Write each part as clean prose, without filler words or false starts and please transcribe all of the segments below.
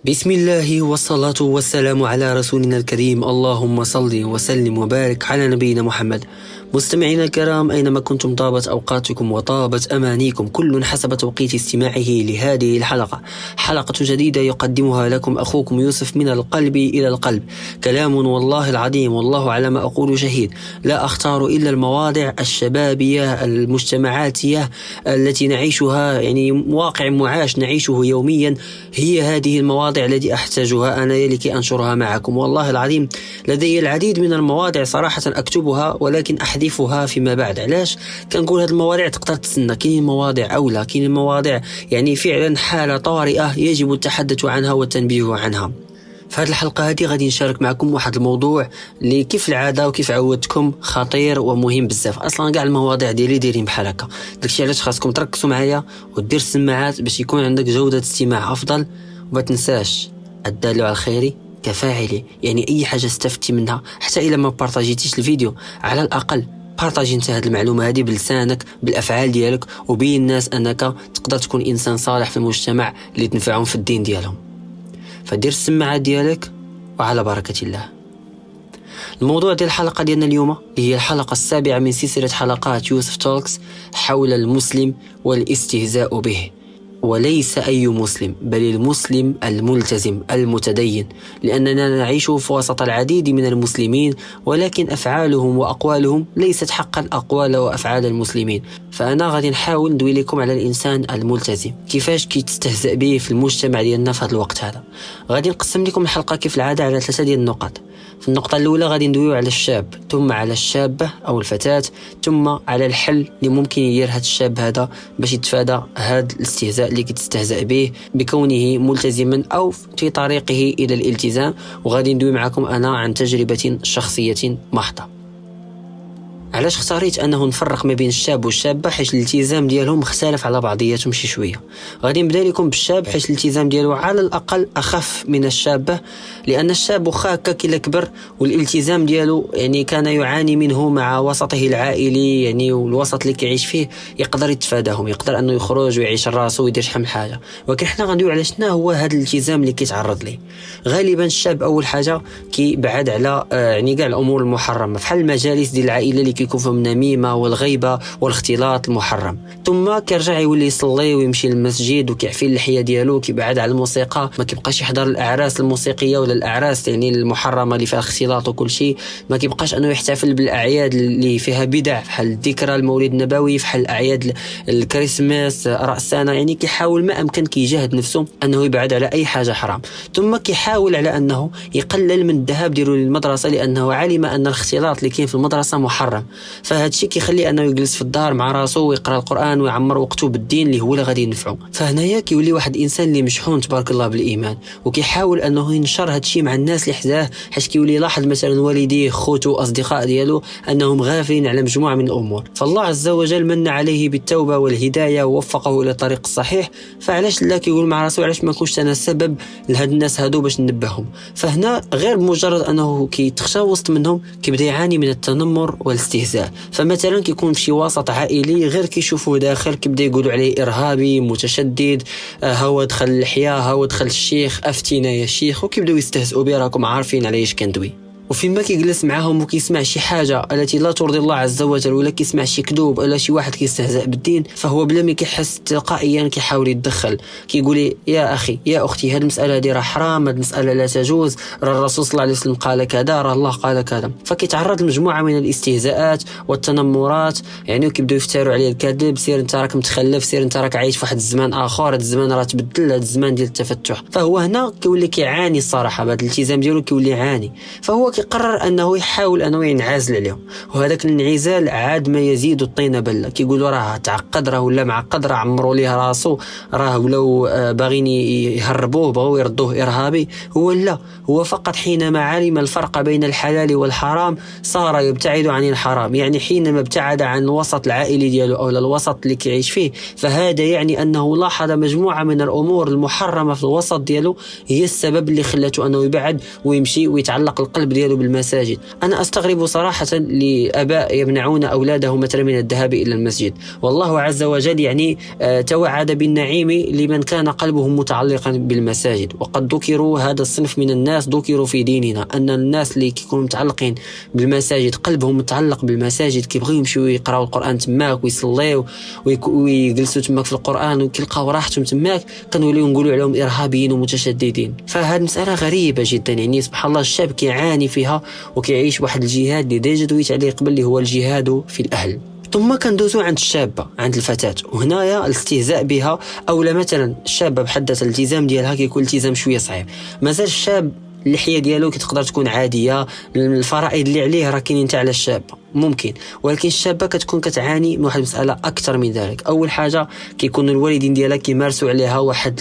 بسم الله والصلاة والسلام على رسولنا الكريم. اللهم صل وسلم وبارك على نبينا محمد. مستمعينا الكرام، أينما كنتم طابت أوقاتكم وطابت أمانيكم، كل حسب توقيت استماعه لهذه الحلقة. حلقة جديدة يقدمها لكم أخوكم يوسف من القلب إلى القلب. كلام والله العظيم، والله على ما أقول شهيد. لا أختار إلا المواضع الشبابية المجتمعاتية التي نعيشها، يعني واقع معاش نعيشه يوميا. هي هذه المواضع التي أحتاجها أنا لكي أنشرها معكم. والله العظيم لدي العديد من المواضع صراحة أكتبها، ولكن أحذفها فيما بعد. علاش كنقول هذه المواضيع تقدر تسنى؟ كاين مواضيع أولى، كاين مواضيع يعني فعلا حالة طارئة يجب التحدث عنها والتنبيه عنها. في هذه الحلقة هذه غادي نشارك معكم واحد الموضوع اللي كيف العادة وكيف عودتكم خطير ومهم بزاف. اصلا كاع المواضيع ديالي دايرين بحال هكا، داكشي علاش خاصكم تركزوا معايا ودير السماعات باش يكون عندك جودة استماع افضل. وما تنساش الدال على الخير كفاعله، يعني اي حاجة استفدتي منها حتى الا ما بارطاجيتيش الفيديو، على الاقل بارطاجي انت هذه المعلومة هذه بلسانك بالافعال ديالك، وبين الناس انك تقدر تكون انسان صالح في المجتمع اللي تنفعهم في الدين ديالهم. فدير السماعة ديالك وعلى بركة الله. الموضوع ديال الحلقة ديالنا اليوم هي الحلقة السابعة من سلسلة حلقات يوسف توكس حول المسلم والاستهزاء به، وليس أي مسلم بل المسلم الملتزم المتدين، لأننا نعيش في وسط العديد من المسلمين، ولكن أفعالهم وأقوالهم ليست حقا أقوال وأفعال المسلمين. فأنا غادي نحاول ندوي لكم على الإنسان الملتزم، كيفاش كيتستهزأ به في المجتمع ديالنا في هذا الوقت هذا. غادي نقسم لكم الحلقة كيف العادة على 3 ديال النقط. في النقطة الأولى غادي ندويو على الشاب، ثم على الشابة أو الفتاة، ثم على الحل اللي ممكن يدير هذا الشاب هذا باش يتفادى هذا الاستهزاء اللي كتستهزأ به بكونه ملتزما أو في طريقه إلى الالتزام. وغادي ندوي معكم أنا عن تجربة شخصية محضة. علاش اختاريت انه نفرق ما بين الشاب والشابه؟ حيت الالتزام ديالهم مختلف على بعضياتهم شي شويه. غادي نبدا لكم بالشاب حيت الالتزام ديالو على الاقل اخف من الشابه، لان الشاب واخا هكا كي كبر والالتزام ديالو يعني كان يعاني منه مع وسطه العائلي، يعني والوسط اللي كيعيش فيه يقدر يتفاداهم، يقدر انه يخرج ويعيش راسو ويدير شحال من حاجه. ولكن حنا غندويو على شنو هو هذا الالتزام اللي كيتعرض ليه. غالبا الشاب اول حاجه كيبعد على يعني كاع الامور المحرمه، بحال المجالس ديال العائله اللي كيكون فيهم النميمه والغيبه والاختلاط المحرم. ثم كيرجع يولي يصلي ويمشي للمسجد وكيعفي اللحيه ديالو، كيبعد على الموسيقى، ما كيبقاش يحضر الاعراس الموسيقيه ولا الاعراس يعني المحرمه اللي فيها اختلاط وكل شيء. ما كيبقاش انه يحتفل بالاعياد اللي فيها بدع بحال الذكرى المولد النبوي، بحال الاعياد الكريسماس راس السنه. يعني كيحاول ما امكن كيجاهد نفسه انه يبعد على اي حاجه حرام. ثم كيحاول على انه يقلل من الذهاب ديالو للمدرسه، لانه علم ان الاختلاط اللي كاين في المدرسه محرم. فهذا الشيء كيخلي انه يجلس في الدار مع راسو ويقرا القران ويعمر وقته بالدين اللي هو اللي غادي ينفعه. فهنايا كيولي واحد الانسان اللي مشحون تبارك الله بالايمان، وكيحاول انه ينشر هذا الشيء مع الناس اللي حداه، حيت كيولي يلاحظ مثلا والديه خوتو اصدقاء ديالو انهم غافلين على مجموعه من الامور. فالله عز وجل من عليه بالتوبه والهدايه ووفقه الى الطريق الصحيح. فعلاش لا كيقول مع راسو علاش ما نكونش انا السبب لهاد الناس هادو باش ننبههم؟ فهنا غير مجرد انه كيتخشى وسط منهم كيبدا يعاني من التنمر والاستهزاء. فمثلا كيكون في شي وسط عائلي غير كيشوفوه داخل كيبدا يقولوا عليه ارهابي متشدد، هو دخل اللحيه، هو دخل الشيخ، افتينا يا شيخ، وكيبداو يستهزئوا به. راكم عارفين على ايش كندوي. وفيما كيجلس معاهم وكيسمع شي حاجه التي لا ترضي الله عز وجل، ولا كيسمع شي كذوب ولا شي واحد كيستهزأ بالدين، فهو بلا ما كيحس تلقائيا كيحاول يتدخل. كيقول لي يا اخي يا اختي، هذه المساله هذه راه حرام، هذه المساله لا تجوز، راه الرسول صلى الله عليه وسلم قال كذا، راه الله قال كذا. فكيتعرض لمجموعه من الاستهزاءات والتنمرات، يعني كيبداو يفتروا عليه الكذب، سير انت راك متخلف، سير انت راك عايش في واحد الزمان اخر، هذا الزمان راه تبدل، هذا الزمان ديال التفتح. فهو هنا كيولي كيعاني الصراحه بهذا الالتزام ديالو، كيولي يعاني. فهو قرر انه يحاول انه ينعزل عليهم، وهذاك الانعزال عاد ما يزيد الطين بله. كيقولوا راه تعقد، راه ولا معقد، راه عمروا ليه راسو، راه ولو باغيين يهربوه، بغاو يردوه ارهابي. هو لا، هو فقط حينما علم الفرق بين الحلال والحرام صار يبتعد عن الحرام. يعني حينما ابتعد عن الوسط العائلي ديالو او الوسط اللي كيعيش فيه، فهذا يعني انه لاحظ مجموعه من الامور المحرمه في الوسط ديالو هي السبب اللي خلاته انه يبعد ويمشي ويتعلق القلب ديالو يتزينوا بالمساجد. أنا أستغرب صراحة لآباء يمنعون أولادهم مثلا من الذهاب إلى المسجد، والله عز وجل يعني توعد بالنعيم لمن كان قلبه متعلقا بالمساجد. وقد ذكروا هذا الصنف من الناس، ذكروا في ديننا أن الناس اللي كيكونوا متعلقين بالمساجد، قلبهم متعلق بالمساجد، كيبغيو يمشيو يقراو القرآن تماك ويصليو ويجلسوا تماك في القرآن وكيلقاو راحتهم تماك، كنوليو نقولوا عليهم إرهابيين ومتشددين. فهذه مسألة غريبة جدا، يعني سبحان الله الشاب كيعاني فيها وكيعيش واحد الجهاد اللي ديجا دويت عليه قبل، اللي هو الجهاد في الأهل. ثم كندوزو عند الشابة، عند الفتاة، وهنايا الاستهزاء بها، أو مثلا الشابة بحد ذاتها الالتزام ديالها كيكون التزام شوية صعيب. مازال الشاب اللحية ديالو كتقدر تكون عادية، الفرائض اللي عليه راه كاينين حتى على الشاب ممكن، ولكن الشابة كتكون كتعاني من واحد المسألة أكثر من ذلك. أول حاجة كيكون الوالدين ديالها كيمارسوا عليها واحد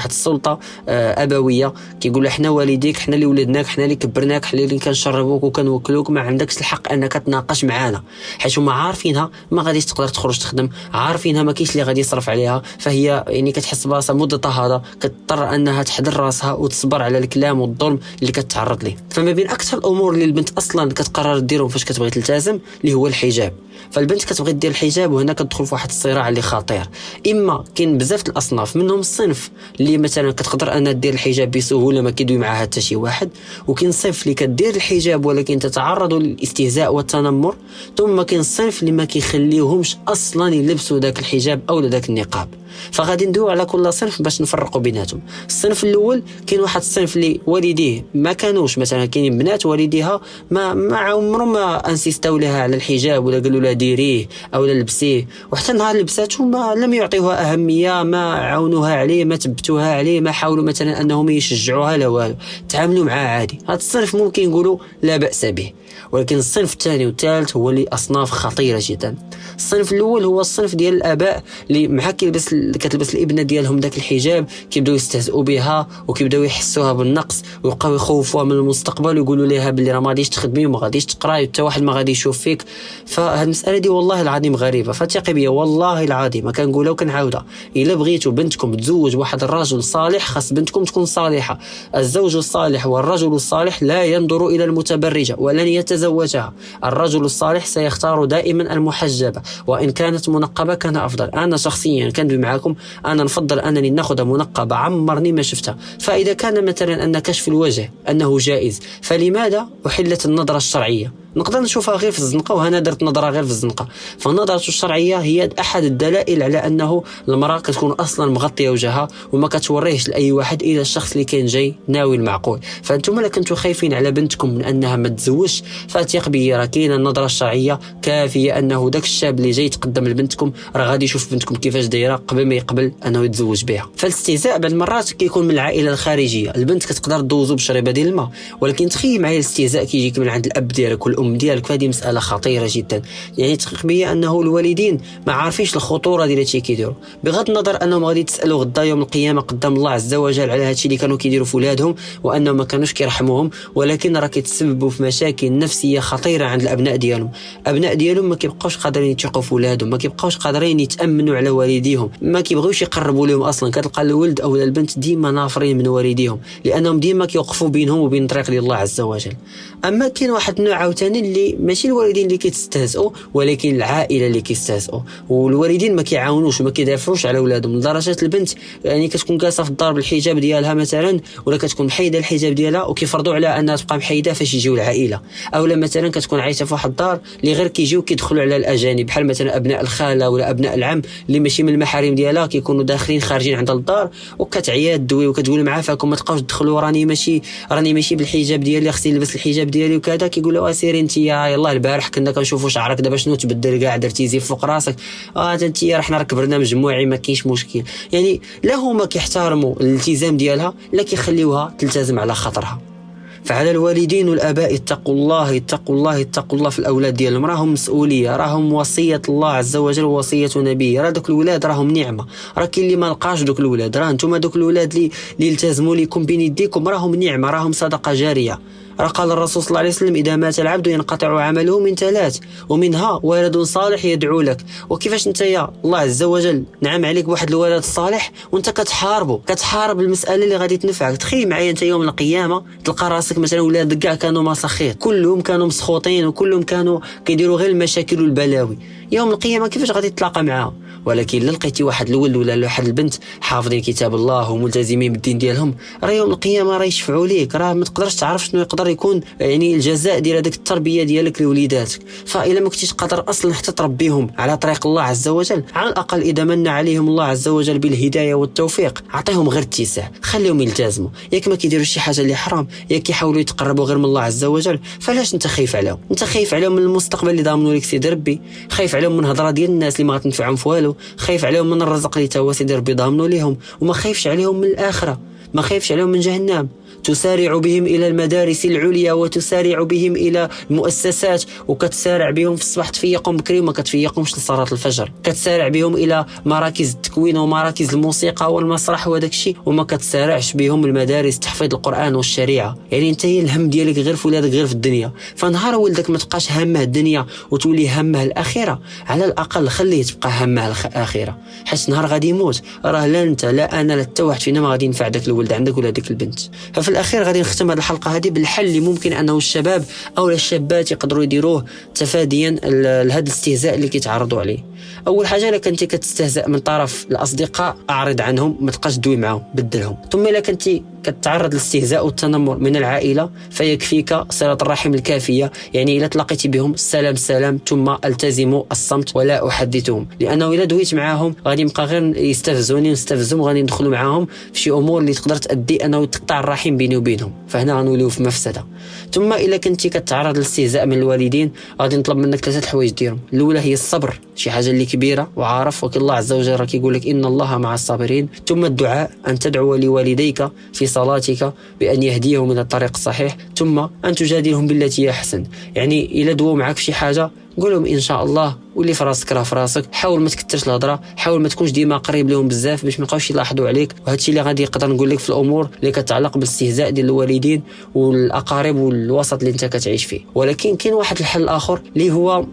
السلطة أبوية، كيقولوا حنا والديك، حنا اللي ولدناك، حنا اللي كبرناك، حنا اللي كنشربوك وكنوكلوك، ما عندكش الحق أنك تناقش معانا، حيت هما عارفينها ما غاديش تقدر تخرج تخدم، عارفينها ما كاينش اللي غادي يصرف عليها، فهي يعني كتحس براسها مضطهدة، كتضطر أنها تحضر راسها وتصبر على الكلام والظلم اللي كتعرض ليه. فما بين أكثر الأمور اللي البنت أصلا كتقرر ديرهم فاش كتبغي تلتزم اللي هو الحجاب. فالبنت كتبغي دير الحجاب، وهنا كتدخل في واحد الصراع اللي خطير. اما كاين بزاف الاصناف، منهم الصنف اللي مثلا كتقدر انها دير الحجاب بسهوله ما كيدوي معها حتى شي واحد، وكاين الصنف اللي كدير الحجاب ولكن تتعرض للاستهزاء والتنمر، ثم كاين الصنف اللي ما كيخليوهمش اصلا يلبسوا ذاك الحجاب او ذاك النقاب. فغادي ندوي على كل صنف باش نفرقوا بيناتهم. الصنف الاول كاين واحد الصنف اللي والديه ما كانوش، مثلا كاينين بنات والديها ما عمرهم ما انسيستاو لها على الحجاب ولا قالوا لها ديريه او لبسيه، وحتى نهار لبساتو ما لم يعطيوها اهميه، ما عاونوها عليه، ما تبتوها عليه، ما حاولوا مثلا انهم يشجعوها لا والو، تعاملوا معاه عادي. هذا الصنف ممكن نقولوا لا باس به. ولكن الصنف الثاني والثالث هو اللي اصناف خطيره جدا. الصنف الاول هو الصنف ديال الاباء اللي مع كتلبس الابنه ديالهم داك الحجاب كيبداو يستهزئوا بها وكيبداو يحسوها بالنقص ويبقاو يخوفوها من المستقبل ويقولوا لها باللي راه ما غاديش تخدمي وما غاديش تقراي حتى واحد ما غادي يشوف فيك. فهاد المساله دي والله العظيم غريبه، فثقي بيا والله العظيم ما كنقولها وكنعاودها، الا بغيتوا بنتكم تزوج واحد الرجل صالح خاص بنتكم تكون صالحه. الزوج الصالح والرجل الصالح لا ينظر الى المتبرجه ولن يتزوجها. الرجل الصالح سيختار دائما المحجبه، وان كانت منقبه كان افضل. انا شخصيا كندوي معاكم، انا نفضل انني ناخذها منقبه، عمرني ما شفتها. فاذا كان مثلا ان كشف الوجه انه جائز، فلماذا احلت النظره الشرعيه؟ نقدر نشوفها غير في الزنقه، وهنا درت نظره غير في الزنقه. فالنظره الشرعيه هي احد الدلائل على انه المراه كتكون اصلا مغطيه وجهها وما كتوريهش لاي واحد الا الشخص اللي كان جاي ناوي المعقول. فانتم الا كنتوا خايفين على بنتكم من انها ما تزوجش، فثق بي راه كاينه النظره الشرعيه كافيه انه داك الشاب اللي جاي يتقدم لبنتكم راه غادي يشوف بنتكم كيفاش دايره قبل ما يقبل انه يتزوج بها. فالاستهزاء بعض المرات كيكون من العائله الخارجيه، البنت كتقدر دوزو بشريبه ديال الماء، ولكن تخيل معايا الاستهزاء كيجيك من عند الاب ديالك والام ديالك، فهذه مساله خطيره جدا. يعني تقريبا انه الوالدين ما عارفينش الخطوره ديال هادشي كيديروا، بغض النظر انهم غادي تسالوا غدا يوم القيامه قدام الله عز وجل على هادشي اللي كانوا كيديروا في ولادهم وانهم ما كانوش كيرحموهم، ولكن راه كيتسببوا في مشاكل نفسيه خطيره عند الابناء ديالهم. ابناء ديالهم ما كيبقاوش قادرين يثقوا في ولادهم، ما كيبقاوش قادرين يتامنوا على والديهم، ما كيبغيوش يقربوا لهم اصلا. كتلقى الولد او البنت ديما نافرين من والديهم لانهم ديما كيوقفوا بينهم وبين طريق ديال الله عز وجل. اما كاين واحد النوع عاوتاني اللي ماشي الوالدين اللي كيتستهزئوا ولكن العائله اللي كيستهزئوا، والوالدين ما كيعاونوش وما كيدافعوش على اولادهم، لدرجه البنت يعني كتكون جالسه في الدار بالحجاب ديالها مثلا، ولا كتكون محيده الحجاب ديالها وكيفرضوا عليها انها تبقى محيده فاش يجيو العائله، او مثلا كتكون عايشه في واحد الدار اللي غير كيجيو كيدخلوا على الاجانب، بحال مثلا ابناء الخاله ولا ابناء العم اللي ماشي من المحارم ديالها، كيكونوا داخلين خارجين عند الدار وكتعيا تدوي وكتقول معاه فاكم ما تبقاوش تدخلوا، راني ماشي بالحجاب ديالي، خصني نلبس الحجاب ديالي وكذا. كيقول لها سيري انت يلاه البارح كنا كنشوفوا شعرك دابا شنو تبدل كاع درتي زيف فوق راسك، انت راه حنا راك برنامج جماعي ما كاينش مشكل. يعني لا هما كيحترموا الالتزام ديالها لا كيخليوها تلتزم على خاطرها. فعلى الوالدين والآباء اتقوا الله اتقوا الله اتقوا الله في الأولاد ديالهم، راهم مسؤولية، راهم وصية الله عز وجل ووصية نبيه. راه دوك الولاد راهم نعمة، راه كاين اللي ما لقاش دوك الولاد، راه نتوما دوك الولاد اللي التزموا ليكم بين يديكم راهم نعمة، راهم صدقة جارية. راه قال الرسول صلى الله عليه وسلم إذا مات العبد ينقطع عمله من 3 ومنها ولد صالح يدعو لك. وكيفاش انت يا الله عز وجل نعم عليك بواحد الولد الصالح وانت كتحارب المسألة اللي غادي تنفعك؟ تخيل معايا انت يوم القيامة تلقى راسك مثلا ولادك كاع كانوا مساخيط، كلهم كانوا مسخوطين وكلهم كانوا كيديروا غير المشاكل والبلاوي. يوم القيامة كيفاش غادي تتلاقى معها؟ ولكن لا لقيتي واحد الولد ولا واحد البنت حافظين كتاب الله وملتزمين بالدين ديالهم، راه يوم القيامة راه يشفعوا ليك، راه ما تقدرش تعرف شنو يقدر يكون يعني الجزاء ديال هذيك التربية ديالك لوليداتك. فإلا ما كنتيش قادر أصلا حتى تربيهم على طريق الله عز وجل، على الأقل إذا من عليهم الله عز وجل بالهداية والتوفيق أعطيهم غير اتساع، خليهم يلتزموا. ياك ما كيديروا شي حاجة اللي حرام، ياك كيحاولوا يتقربوا غير من الله عز وجل، فلاش انت خايف عليهم؟ انت خايف عليهم من المستقبل اللي ضامنوا لك سيدي ربي، خايف عليهم من هضره ديال الناس اللي ما غتنفعهم في والو، خايف عليهم من الرزق اللي تا هو سيدي ربي ضامنوا ليهم، وما خايفش عليهم من الآخرة، ما خايفش عليهم من جهنم. تسارع بهم إلى المدارس العليا وتسارع بهم إلى المؤسسات، وكتسارع بهم في الصباح تفيقهم بكري وما كتفيقهمش لصلاة الفجر، كتسارع بهم إلى مراكز التكوين ومراكز الموسيقى والمسرح وهذاك الشيء، وما كتسارعش بهم المدارس تحفيظ القرآن والشريعة. يعني انت هي الهم ديالك غير في ولادك، غير في الدنيا. فنهار ولدك ما تبقاش همه الدنيا وتولي همه الآخرة، على الأقل خليه تبقى همه الآخرة، حيت نهار غادي يموت راه لا انت لا انا لا حتى واحد فينا ما غادي ينفع داك الولد عندك ولا ديك البنت. ففي الأخير غادي نختم هذه الحلقة هذه بالحل اللي ممكن أنه الشباب أو الشابات يقدروا يديروه تفاديا لهذا الاستهزاء اللي كيتعرضوا عليه. أول حاجة إلا كنتي كتستهزأ من طرف الأصدقاء أعرض عنهم، ما تبقاش تدوي معهم، بدلهم. ثم إلا كنتي كتعرض للاستهزاء والتنمر من العائلة فيكفيك صلة الرحم الكافية، يعني إلا تلاقيتي بهم السلام سلام ثم التزموا الصمت ولا أحدثهم، لأنه إلا دويت معاهم غادي يبقى غير يستفزوني ونستفزهم، غادي ندخلوا معاهم في شي أمور اللي تقدر تؤدي أنه تقطع الرحم بيني وبينهم، فهنا غنوليو في مفسدة. ثم إلا كنتي كتعرض للاستهزاء من الوالدين غادي نطلب منك 3 الحوايج ديرهم. الأولى هي الصبر، شي حاجة اللي كبيرة وعارف، وكي الله عز وجل راه كيقول لك إن الله مع الصابرين. ثم الدعاء، أن تدعو لوالديك في صلاتك بأن يهديهم إلى الطريق الصحيح، ثم أن تجادلهم بالتي هي أحسن. يعني إلا دوا معك في شي حاجة قول لهم إن شاء الله، واللي في راسك راه في راسك. حاول ما تكثرش الهضره، حاول ما تكونش ديما قريب لهم بزاف باش ما يبقاوش يلاحظوا عليك. وهذا الشيء اللي غادي يقدر نقول لك في الامور اللي كتعلق بالاستهزاء ديال الوالدين والاقارب والوسط اللي انت كتعيش فيه. ولكن كاين واحد الحل اخر اللي هو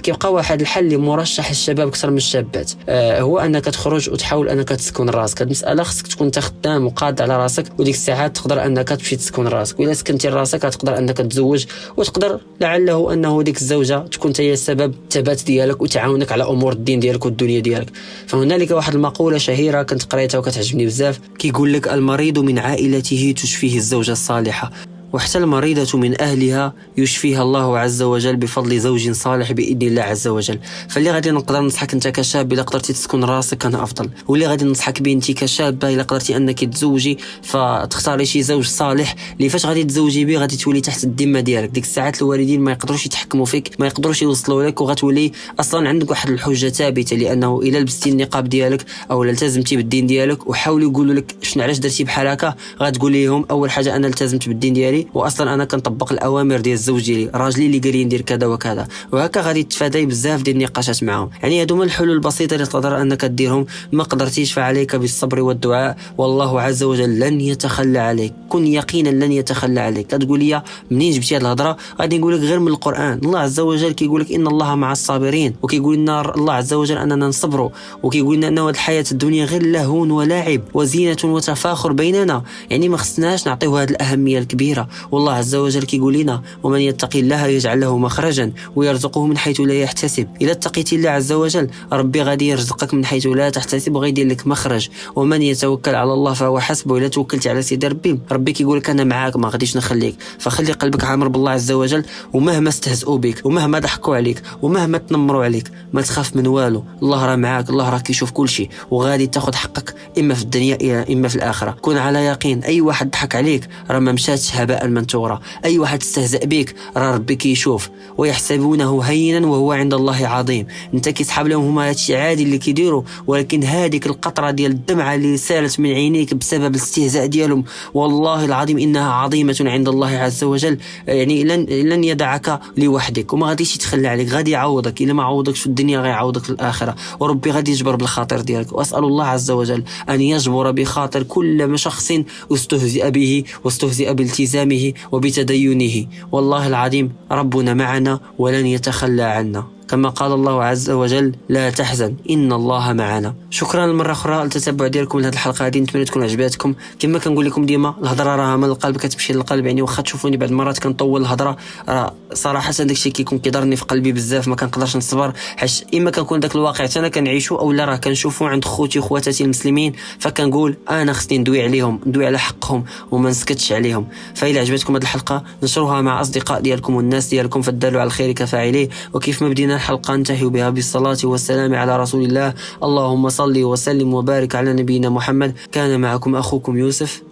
كيبقى واحد الحل اللي مرشح للشباب اكثر من الشابات، هو انك تخرج وتحاول انك تسكن راسك. هذه المساله خصك تكون انت خدام وقاد على راسك، وديك الساعات تقدر انك تمشي تسكن راسك. واذا سكنتي راسك تقدر انك تتزوج، وتقدر لعله انه ديك الزوجه تكون هي السبب الثبات ديالك وتعاونك على امور الدين ديالك والدنيا ديالك. فهنالك واحد المقوله شهيره كنت قريتها وكتعجبني بزاف، كيقول لك المريض من عائلته تشفيه الزوجه الصالحه، وحتى المريضة من أهلها يشفيها الله عز وجل بفضل زوج صالح بإذن الله عز وجل. فاللي غادي نقدر ننصحك أنت كشاب إلا قدرتي تسكن راسك كان أفضل، واللي غادي ننصحك بنتي كشابة إلا قدرتي أنك تزوجي فتختاري شي زوج صالح اللي فاش غادي تزوجي به غادي تولي تحت الذمة ديالك. ديك الساعات الوالدين ما يقدروش يتحكموا فيك، ما يقدروش يوصلوا لك، وغتولي أصلا عندك واحد الحجة ثابتة، لأنه إلا لبستي النقاب ديالك أو التزمتي بالدين ديالك وحاولوا يقولوا لك شنو علاش درتي بحال هكا، غتقول لهم أول حاجة أنا التزمت بالدين ديالي، واصلا انا كنطبق الاوامر ديال الزوج ديالي، راجلي اللي قال لي ندير كذا وكذا، وهكا غادي تفاداي بزاف ديال النقاشات معاهم. يعني هادو من الحلول البسيطه اللي تقدر انك ديرهم. ما قدرتيش فعليك بالصبر والدعاء، والله عز وجل لن يتخلى عليك، كن يقينا لن يتخلى عليك. كتقول لي منين جبتي هاد الهضره؟ غادي نقول لك غير من القران. الله عز وجل كيقول لك ان الله مع الصابرين، وكيقول لنا الله عز وجل اننا نصبروا، وكيقول لنا ان هاد الحياه الدنيا غير لهو ولاعب وزينه وتفاخر بيننا. يعني ما خصناش نعطيو هاد الاهميه الكبيره. والله عز وجل كيقول لنا ومن يتقي الله يجعل له مخرجا ويرزقه من حيث لا يحتسب. الا اتقيتي الله عز وجل ربي غادي يرزقك من حيث لا تحتسب وغادي يدير لك مخرج. ومن يتوكل على الله فهو حسبه. الا توكلتي على سيدي ربي كيقول لك انا معاك ما غاديش نخليك. فخلي قلبك عامر بالله عز وجل، ومهما استهزئوا بك ومهما ضحكوا عليك ومهما تنمروا عليك ما تخاف من والو. الله راه معاك، الله راه كيشوف كل شيء، وغادي تاخذ حقك اما في الدنيا اما في الاخره. كون على يقين اي واحد ضحك عليك راه ما مشاتش هباء منثورا، اي واحد استهزأ بك راه ربي كيشوف. ويحسبونه هينا وهو عند الله عظيم. انت كيسحب لهم هما هادشي عادي اللي كيديروا، ولكن هذيك القطره ديال الدمعه اللي سالت من عينيك بسبب الاستهزاء ديالهم والله العظيم انها عظيمه عند الله عز وجل. يعني لن يدعك لوحدك وما غاديش يتخلى عليك، غادي يعوضك. الا ما عوضكش في الدنيا غيعوضك في الاخره، وربي غادي يجبر بالخاطر ديالك. واسال الله عز وجل ان يجبر بخاطر كل شخص استهزئ به واستهزئ بالتزامه بإسلامه وبتدينه. والله العظيم ربنا معنا ولن يتخلى عنا، كما قال الله عز وجل: لا تحزن إن الله معنا. شكرا مرة أخرى للتتبع ديالكم لهذه الحلقة هذه، نتمنى تكون عجباتكم. كما كنقول لكم ديما، الهضرة راها من القلب كتمشي للقلب. يعني واخا تشوفوني بعض المرات كنطول الهضرة، راه صراحة داكشي كيكون كيضرني في قلبي بزاف، ما كنقدرش نصبر، حيت اما كنكون داك الواقع انا كنعيشو اولا راه كنشوفو عند خوتي وخواتاتي المسلمين، فكنقول انا خصني ندوي عليهم، ندوي على حقهم وما نسكتش عليهم. فإلا عجبتكم هذه الحلقة نشروها مع اصدقاء ديالكم والناس ديالكم، فالدال على الخير كفاعليه. وكيف ما بدينا الحلقة ننتهي بها بالصلاة والسلام على رسول الله. اللهم صل وسلم وبارك على نبينا محمد. كان معكم أخوكم يوسف،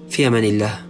في أمان الله.